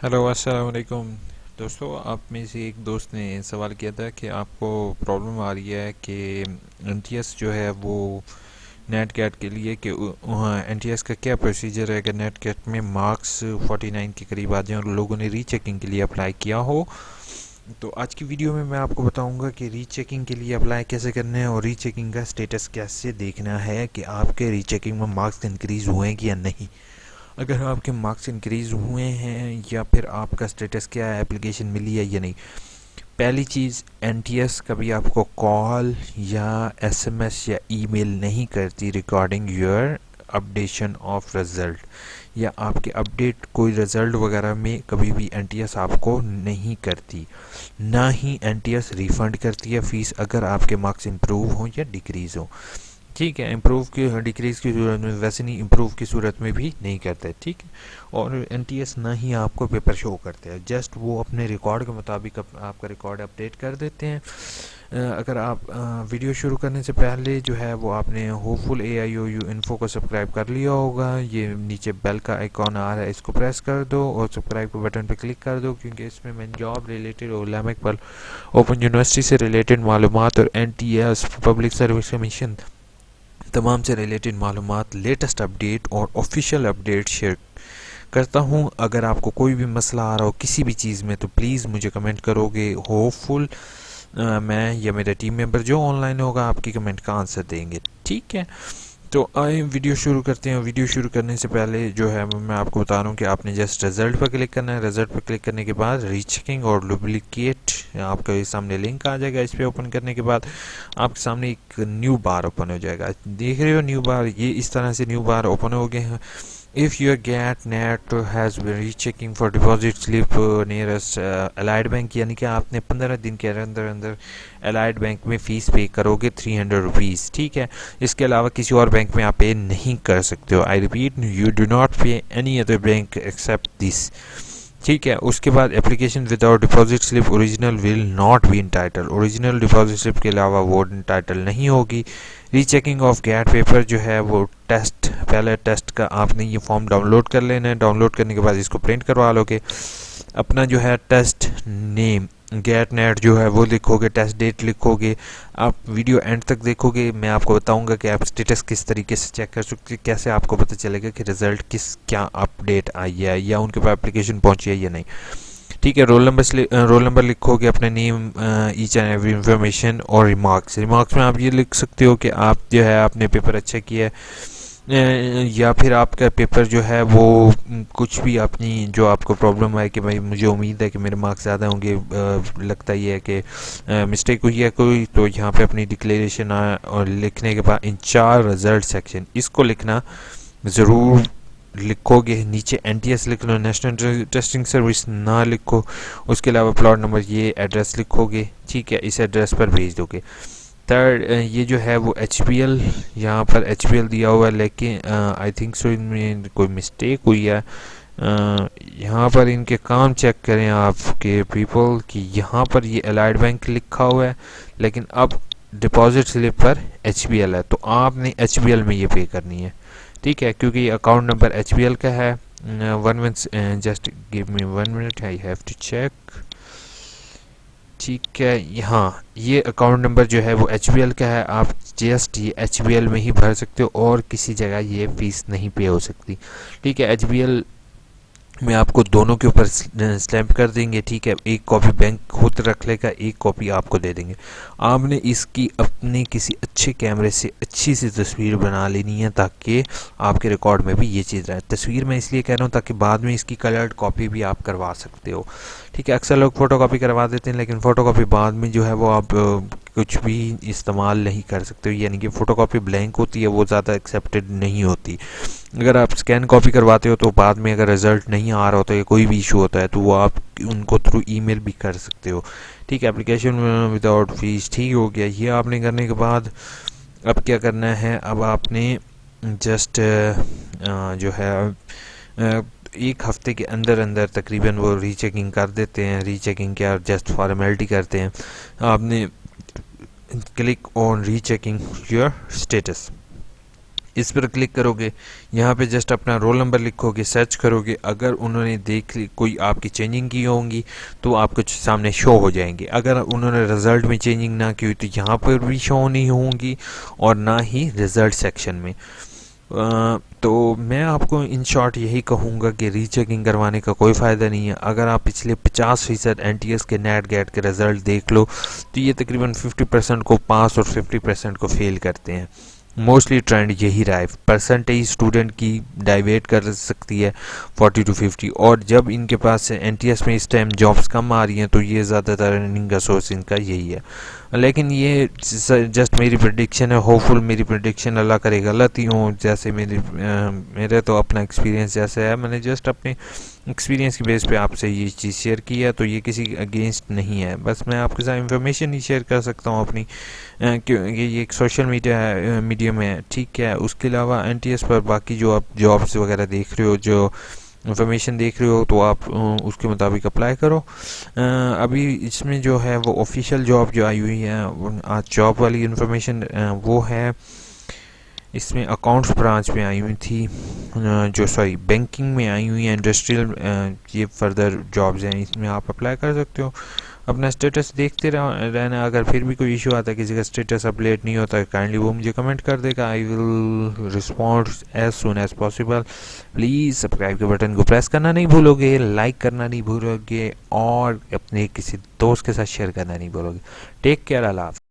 Hello अस्सलाम वालेकुम दोस्तों। आप में से एक दोस्त ने सवाल किया था कि आपको प्रॉब्लम आ रही है कि एनटीएस जो है वो नेट कैट के लिए कि एनटीएस का क्या प्रोसीजर है अगर नेट कैट में मार्क्स 49 के करीब आ जाएं और लोगों ने रीचेकिंग के लिए अप्लाई किया हो। तो आज की वीडियो में मैं आपको बताऊंगा कि रीचेकिंग के लिए अप्लाई कैसे करना है और रीचेकिंग का स्टेटस कैसे देखना है कि आपके रीचेकिंग में मार्क्स इंक्रीज़ हुए हैं कि या नहीं। अगर आपके मार्क्स इंक्रीज हुए हैं या फिर आपका स्टेटस क्या है, एप्लीकेशन मिली है या नहीं। पहली चीज़, एनटीएस कभी आपको कॉल या एसएमएस या ईमेल नहीं करती recording your updation of result, या आपके अपडेट कोई रिज़ल्ट वगैरह में कभी भी एनटीएस आपको नहीं करती। ना ही एनटीएस रिफ़ंड करती है फ़ीस अगर आपके मार्क्स इम्प्रूव हों या डिक्रीज़ हों। ठीक है, इम्प्रूव की डिक्रीज़ की सूरत में वैसे नहीं, इम्प्रूव की सूरत में भी नहीं करते। ठीक है, और एनटीएस ना ही आपको पेपर शो करते हैं, जस्ट वो अपने रिकॉर्ड के मुताबिक आपका रिकॉर्ड अपडेट कर देते हैं। अगर आप वीडियो शुरू करने से पहले जो है वो आपने होपफुल AIOU इन्फो को सब्सक्राइब कर लिया होगा। ये नीचे बेल का आइकॉन आ रहा है, इसको प्रेस कर दो और सब्सक्राइब के बटन पर क्लिक कर दो, क्योंकि इसमें मैं जॉब रिलेटेड और इस्लामिक पर ओपन यूनिवर्सिटी से रिलेटेड मालूमात और एनटीएस पब्लिक सर्विस कमीशन तमाम से रिलेटेड मालूमात, लेटेस्ट अपडेट और ऑफिशियल अपडेट शेयर करता हूँ। अगर आपको कोई भी मसला आ रहा हो किसी भी चीज़ में तो प्लीज़ मुझे कमेंट करोगे। होपफुल मैं या मेरा टीम मेंबर जो ऑनलाइन होगा आपकी कमेंट का आंसर देंगे। ठीक है, तो आए वीडियो शुरू करते हैं। वीडियो शुरू करने से पहले जो है मैं आपको बता रहा हूँ कि आपने जस्ट रिजल्ट पर क्लिक करना है। रिजल्ट पर क्लिक करने के बाद रीचेकिंग और डुप्लीकेट आपके सामने लिंक आ जाएगा। इस पर ओपन करने के बाद आपके सामने एक न्यू बार ओपन हो जाएगा। देख रहे हो न्यू बार, ये इस तरह से न्यू बार ओपन हो गए हैं। If your GAT net has been rechecking for deposit slip nearest Allied Bank, यानी कि आपने 15 दिन के अंदर अंदर Allied बैंक में फ़ीस पे करोगे 300 रुपीज़। ठीक है, इसके अलावा किसी और बैंक में आप पे नहीं कर सकते हो। I repeat, you do not pay any other bank except this. ठीक है, उसके बाद application without deposit slip original will not be entitle. Original deposit slip के अलावा वो इंटाइटल नहीं होगी। रीचेकिंग ऑफ गैट पेपर जो है वो टेस्ट, पहले टेस्ट का आपने ये फॉर्म डाउनलोड कर लेना है। डाउनलोड करने के बाद इसको प्रिंट करवा लोगे। अपना जो है टेस्ट नेम गेट नेट जो है वो लिखोगे, टेस्ट डेट लिखोगे। आप वीडियो एंड तक देखोगे, मैं आपको बताऊंगा कि आप स्टेटस किस तरीके से चेक कर सकते हैं, कैसे आपको पता चलेगा कि रिज़ल्ट किस क्या अपडेट आई है या उनके पास एप्लीकेशन पहुंची है या नहीं। ठीक है, रोल नंबर लिखोगे, अपने name, each and every information और रिमार्क्स। रिमार्क्स में आप ये लिख सकते हो कि आप जो है आपने पेपर अच्छा किया है, या फिर आपका पेपर जो है वो कुछ भी अपनी जो आपको प्रॉब्लम है कि भाई मुझे उम्मीद है कि मेरे मार्क्स ज़्यादा होंगे, लगता ही है कि मिस्टेक हुई है कोई, तो यहाँ पे अपनी डिक्लेरेशन और लिखने के बाद इन 4 रिजल्ट सेक्शन इसको लिखना ज़रूर लिखोगे। नीचे एनटीएस लिख लो, नेशनल टेस्टिंग सर्विस ना लिखो। उसके अलावा प्लॉट नंबर, ये एड्रेस लिखोगे। ठीक है, इस एड्रेस पर भेज दोगे। थर्ड, ये जो है वो HBL, यहाँ पर HBL दिया हुआ है, लेकिन आई थिंक सो इनमें कोई मिस्टेक हुई है। यहाँ पर इनके काम चेक करें आपके पीपल कि यहाँ पर ये अलाइड बैंक लिखा हुआ है, लेकिन अब डिपॉजिट स्लिप पर HBL है, तो आपने HBL में ये पे करनी है। ठीक है, क्योंकि ये अकाउंट नंबर HBL का है। One minute, just give me 1 minute, I have to check. ठीक है, यहाँ ये अकाउंट नंबर जो है वो HBL का है। आप जस्ट ये HBL में ही भर सकते हो और किसी जगह ये फीस नहीं पे हो सकती। ठीक है, HBL में आपको दोनों के ऊपर स्टैंप कर देंगे। ठीक है, एक कॉपी बैंक खुद रख लेगा, एक कॉपी आपको दे देंगे। आपने इसकी अपने किसी अच्छे कैमरे से अच्छी सी तस्वीर बना लेनी है ताकि आपके रिकॉर्ड में भी ये चीज़ रहे। तस्वीर मैं इसलिए कह रहा हूँ ताकि बाद में इसकी कलर्ड कॉपी भी आप करवा सकते हो। ठीक है, अक्सर लोग फ़ोटो कॉपी करवा देते हैं, लेकिन फ़ोटो कॉपी बाद में जो है वो आप कुछ भी इस्तेमाल नहीं कर सकते हो, यानी कि फ़ोटो कॉपी ब्लैंक होती है, वो ज़्यादा एक्सेप्टेड नहीं होती। अगर आप स्कैन कॉपी करवाते हो तो बाद में अगर रिज़ल्ट नहीं आ रहा होता या कोई भी इशू होता है तो वो आप उनको थ्रू ईमेल भी कर सकते हो। ठीक है, एप्लीकेशन विदाउट फीस ठीक हो गया। ये आपने करने के बाद अब क्या करना है, अब आपने जस्ट जो है एक हफ्ते के अंदर अंदर तकरीबन वो रीचेकिंग कर देते हैं। रीचेकिंग क्या, जस्ट फॉर्मेलिटी करते हैं। आपने click on rechecking your status, इस पर क्लिक करोगे, यहाँ पे जस्ट अपना रोल नंबर लिखोगे, सर्च करोगे, अगर उन्होंने देख ली कोई आपकी चेंजिंग की होंगी तो आपको सामने शो हो जाएंगी। अगर उन्होंने रिज़ल्ट में चेंजिंग ना की हुई तो यहाँ पर भी शो नहीं होंगी और ना ही रिज़ल्ट सेक्शन में। तो मैं आपको इन शॉर्ट यही कहूँगा कि रीचेकिंग करवाने का कोई फ़ायदा नहीं है। अगर आप पिछले 50% एनटीएस के नेट गेट के रिज़ल्ट देख लो तो ये तकरीबन 50% को पास और 50% को फेल करते हैं। मोस्टली ट्रेंड यही रहा है। परसेंटेज स्टूडेंट की डाइवेट कर सकती है 40 to 50, और जब इनके पास एनटीएस में इस टाइम जॉब्स कम आ रही हैं तो ये ज़्यादातर अर्निंग का सोर्स इनका यही है। लेकिन ये जस्ट मेरी प्रेडिक्शन है, होपफुल मेरी प्रेडिक्शन, अल्लाह करे गलत ही हो। जैसे मेरे तो अपना एक्सपीरियंस जैसे है, मैंने जस्ट अपने एक्सपीरियंस की बेस पे आपसे ये चीज़ शेयर की है, तो ये किसी अगेंस्ट नहीं है, बस मैं आपके साथ इन्फॉर्मेशन ही शेयर कर सकता हूँ अपनी, क्योंकि ये एक सोशल मीडियम है, ठीक है। उसके अलावा एनटीएस पर बाकी जो आप जॉब्स वगैरह देख रहे हो, जो इन्फॉर्मेशन देख रहे हो, तो आप उसके मुताबिक अप्लाई करो। अभी इसमें जो है वो ऑफिशियल जॉब जो आई हुई है, आज जॉब वाली इन्फॉर्मेशन वो है इसमें अकाउंट्स ब्रांच में आई हुई थी, बैंकिंग में आई हुई है, इंडस्ट्रियल, ये फर्दर जॉब्स हैं, इसमें आप अप्लाई कर सकते हो। अपना स्टेटस देखते रहना, अगर फिर भी कोई इशू आता है, किसी का स्टेटस अपडेट नहीं होता, काइंडली वो मुझे कमेंट कर देगा, I will respond as soon as possible. Please subscribe के बटन को प्रेस करना नहीं भूलोगे, लाइक करना नहीं भूलोगे, और अपने किसी दोस्त के साथ शेयर करना नहीं भूलोगे। टेक केयर, अल्लाह हाफ़िज़।